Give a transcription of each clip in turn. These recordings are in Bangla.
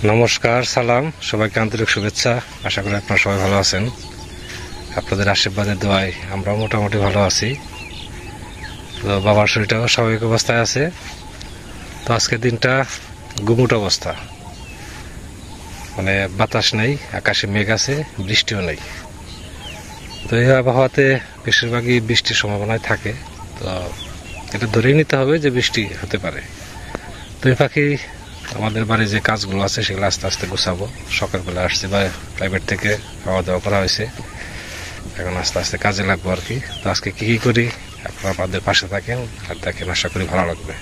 নমস্কার, সালাম, সবাইকে আন্তরিক শুভেচ্ছা। আশা করি আপনারা সবাই ভালো আছেন। আপনাদের আশীর্বাদের দোয়ায় আমরা মোটামুটি ভালো আছি। তো বাবার শরীরটাও স্বাভাবিক অবস্থায় আছে। তো আজকের দিনটা গুমুট অবস্থা, মানে বাতাস নেই, আকাশে মেঘ আছে, বৃষ্টিও নেই। তো এই আবহাওয়াতে বেশিরভাগই বৃষ্টির সম্ভাবনায় থাকে। তো এটা ধরেই নিতে হবে যে বৃষ্টি হতে পারে। তো এই পাখি আমাদের বাড়ি যে কাজগুলো আছে সেগুলো আস্তে আস্তে গুছাবো। সকালবেলা আসছে বা প্রাইভেট থেকে খাওয়া দাওয়া করা হয়েছে, এখন আস্তে আস্তে কাজে লাগবো আর কি। তো আজকে কি কি করি আপনারা আমাদের পাশে থাকেন আর দেখেন, আশা করি ভালো লাগবে।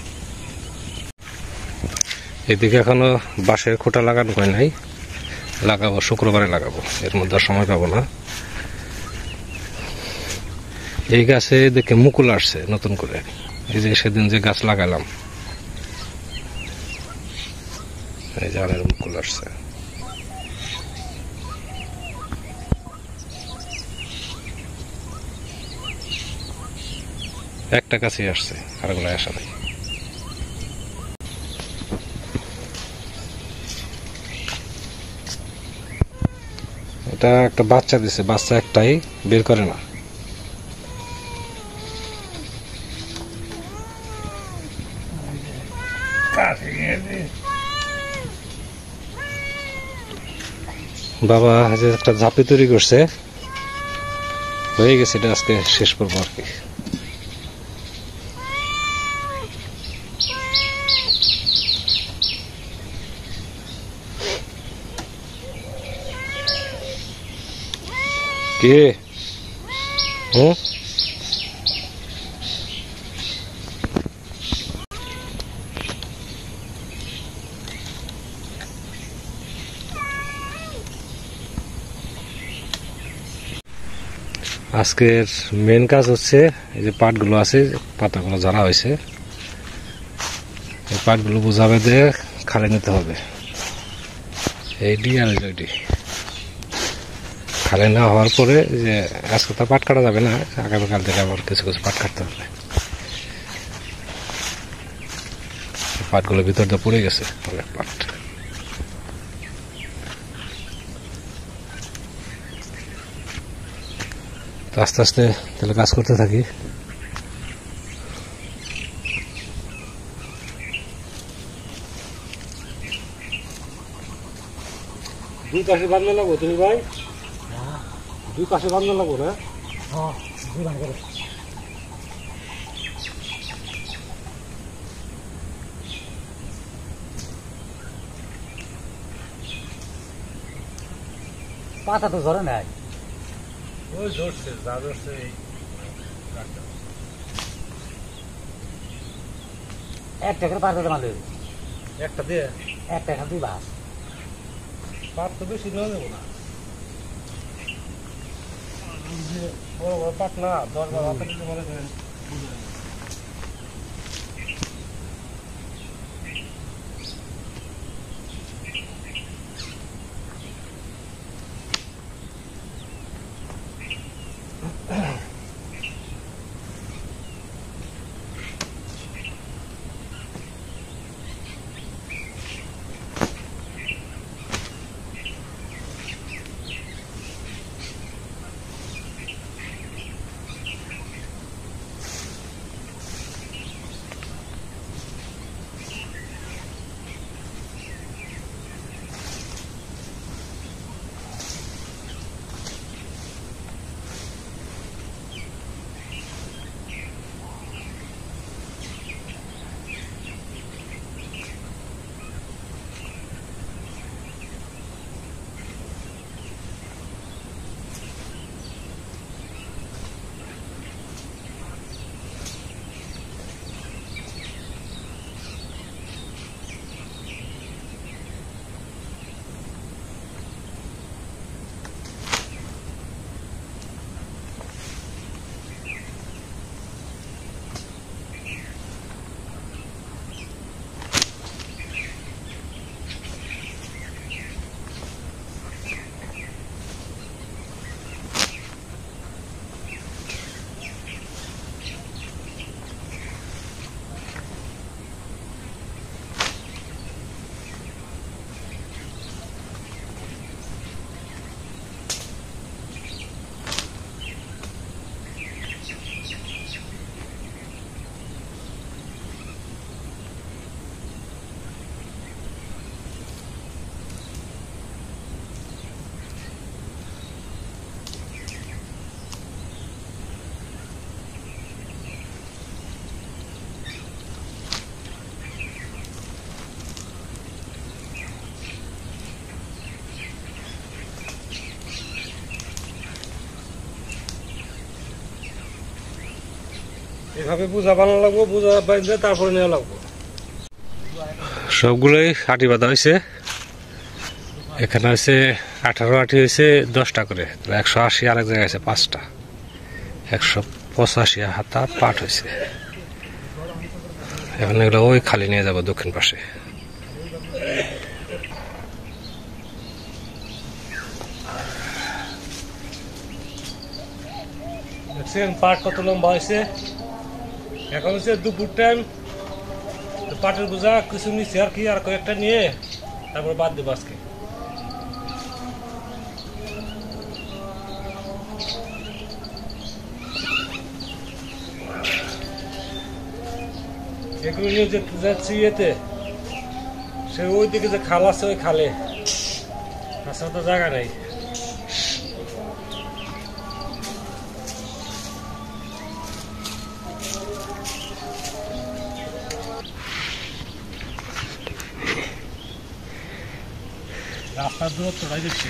এদিকে এখনো বাঁশের খুঁটা লাগানো হয় নাই, লাগাবো, শুক্রবারে লাগাবো, এর মধ্যে সময় পাবো না। এই গাছে দেখে মুকুল আসছে নতুন করে, এই যে সেদিন যে গাছ লাগালাম, এই যে অনেক মুকুল আসছে। একটা গাছই আসছে, আরগুলো আসা নাই। এটা একটা বাচ্চা দিছে, বাচ্চা একটাই, বের করে না। বাবা যে একটা ঝাঁপি তৈরি করছে, হয়ে গেছে, এটা আজকে শেষ করবো আর কি। কে আজকের মেন কাজ হচ্ছে এই যে পাটগুলো আছে, পাতাগুলো ঝাড়া হয়েছে, এই পাটগুলো বোঝা বেঁধে খালে নিতে হবে। এইটি আর ওইটি খালে না হওয়ার পরে, যে আজকে তো পাট কাটা যাবে না, আগামীকাল থেকে আবার কিছু কিছু পাট কাটতে হবে। পাটগুলো ভিতর দিয়ে পড়ে গেছে অনেক পাট। আস্তে আস্তে তাহলে কাজ করতে থাকি। দুই পাশে বাঁধলে লাগবো তুমি ভাই, দুই পাশে বাঁধলে লাগবো না? পাতা তো ধরে নাই, ওই ধরছে, যা ধরছে এক টাকার পার করে মারলে একটা দিয়ে এক টাকা দুই বাস পাট তো বেশি নেওয়া যাবো না, বড় বড় পাট না, 10-12 মনে করেন। এইভাবে বুঝা বানানো লাগবো, বুঝা বাইলে তারপরে নেওয়া লাগবো। সবগুলোই আটি বাঁধা হয়েছে। এখানে হয়েছে 18 আটি হয়েছে 10টা করে, 180 আরেক জায়গায় আছে 5টা, 185 হাতা পাট হয়েছে। এখন এগুলো ওই খালি নিয়ে যাবো দক্ষিণ পাশে। দেখছেন পাট কত লম্বা হয়েছে। এখন হচ্ছে দুপুর টাইম, পাটের বোঝা কিছু নিচ্ছে আর কি, আর কয়েকটা নিয়ে তারপর বাদ দেবো আজকে। এগুলো নিয়ে যেতে যাচ্ছি ইয়েতে, সে ওই দিকে যে খাল আছে ওই খালে, তাছাড়া তো জায়গা নেই। রাস্তার দূরত্বটাই দেখছি,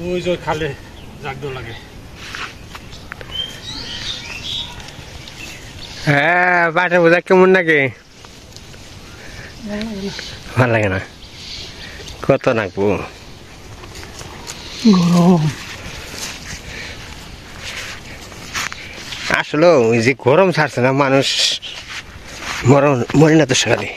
ওই যে খালে জাগদো লাগে। হ্যাঁ, পাটের বোঝা কেমন লাগে? ভাল লাগে না? কত নাকবো? আসলে ওই যে গরম ছাড়ছে না, মানুষ মরে না তো সকালে।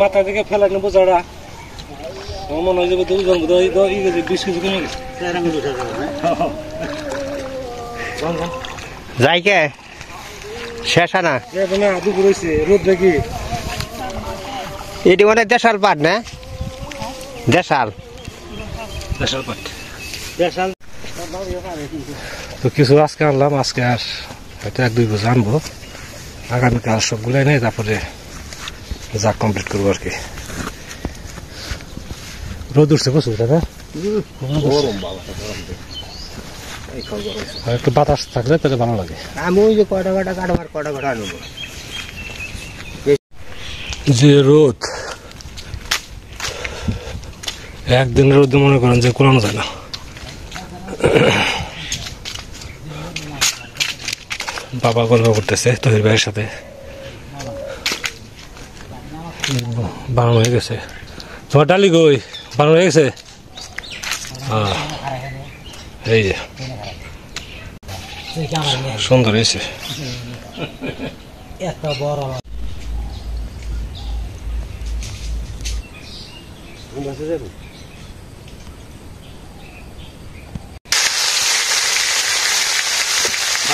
মাথা থেকে ফেলানো বোঝাটা আমার মনে হয় যে 20 কেজি কমে গেছে। যাই কে শেষ না দুপুর হয়েছে, রোদ দেখি। এটি মানে দেশাল পাট না? দেশাল পাট তো কিছু আজকে আনলাম, আজকে আর হয়তো 1-2 বোঝা আনবো। আগামীকাল সবগুলাই নেই, তারপরে যা কমপ্লিট করবো আর কি। রোদ উঠছে প্রচুর দাদা, একটু বাতাস থাকলে তাহলে ভালো লাগে। আমি ওই যে কটা আনবো। যে রোদ, একদিনের রোদ মনে করেন যে কোলানো যায় না। বাবা গল্প করতেছে তহির ভাইয়ের সাথে, বানানো হয়ে গেছে। তোমার ডালি গই বানানো হয়ে গেছে। এই যে সুন্দর হয়েছে। এত বড়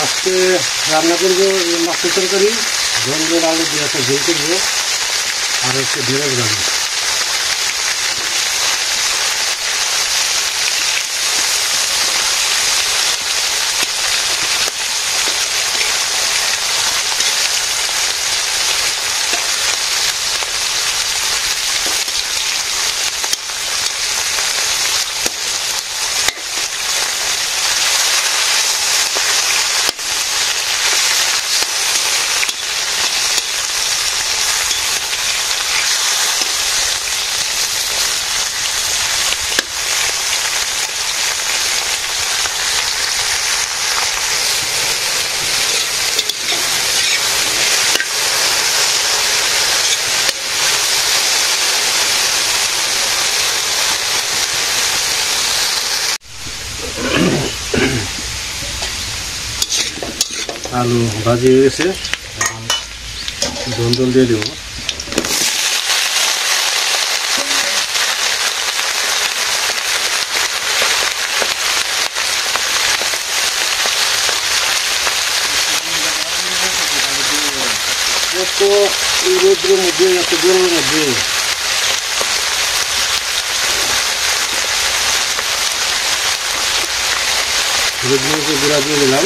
আজকে রান্না করবো মাছের তরকারি, ধন্যবাদ আলু দিয়ে একটা ঝোল করবো, আর হচ্ছে ঢেঁড়স ভাজি। আলু ভাজি হয়ে গেছে, ধুন্দুল দিয়ে দেবো। এই রোদ্রের মধ্যে, এত গরমের মধ্যে গুঁড়া দিয়ে দিলাম।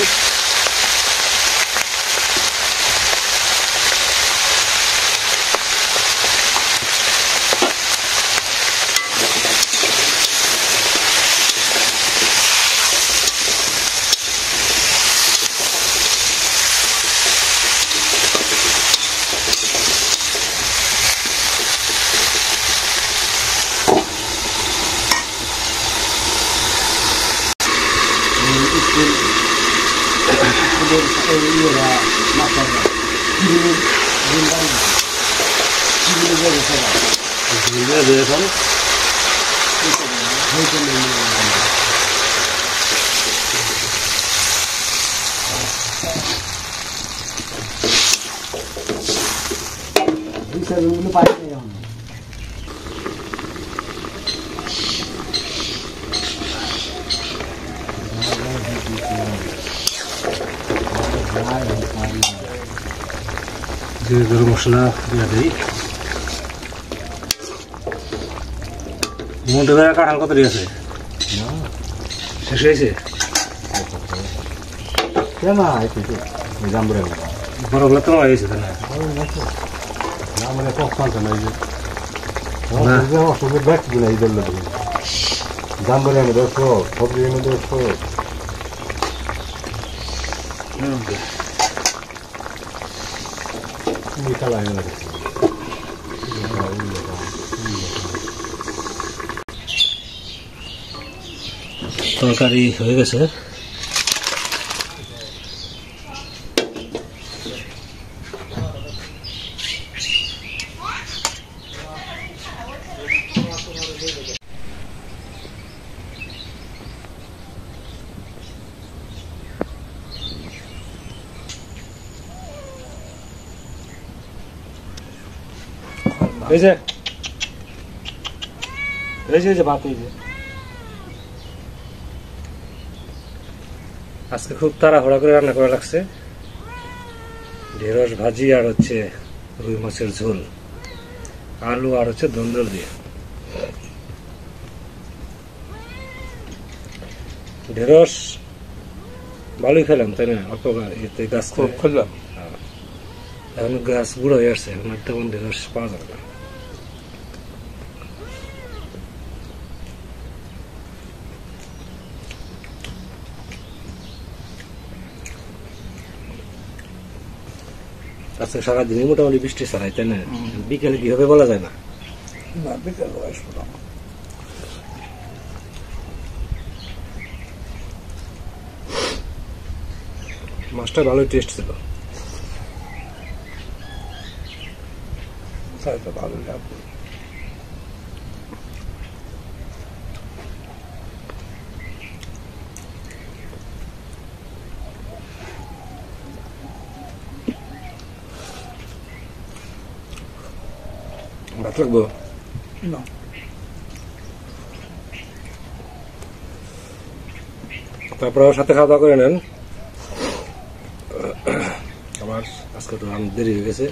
গরম মশলা দিয়ে দিই। মোটে বেড়া কাঁঠাল কত আছে? শেষ হয়েছে? বড়গুলো তো হয়েছে তাই না? তরকারি হয়ে গেছে। এই যে ভাত এই যে আজকে খুব তাড়াহুড়া করে রান্না করা লাগছে। ঢেঁড়স ভাজি আর হচ্ছে রুই মাছের ঝোল, আলু আর হচ্ছে ধুন্দুল দিয়ে। ঢেঁড়স ভালোই খেলাম তাই না? অল্প এতে গাছ খেলাম, এখন গাছ বুড়ো হয়ে আসছে, এখন তেমন ঢেঁড়স পাওয়া যাবে না। আজকে সারাদিনই মোটামুটি বৃষ্টি ছাড়াই তাই না? বিকেলে কি হবে বলা যায় না। মাছটা ভালোই টেস্ট ছিল। ভালো লাগবে। ভাত লাগবো না? তারপর সাথে খাওয়া দাওয়া করে নেন। আমার আজকে তো অনেক দেরি হয়ে গেছে,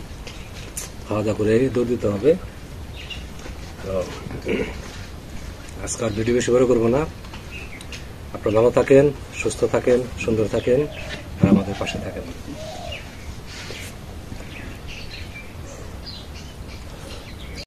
খাওয়া দাওয়া করে দৌড় দিতে হবে। তো আজকে আর ভিডিও বেশি বড় করবো না। আপনারা ভালো থাকেন, সুস্থ থাকেন, সুন্দর থাকেন আর আমাদের পাশে থাকেন।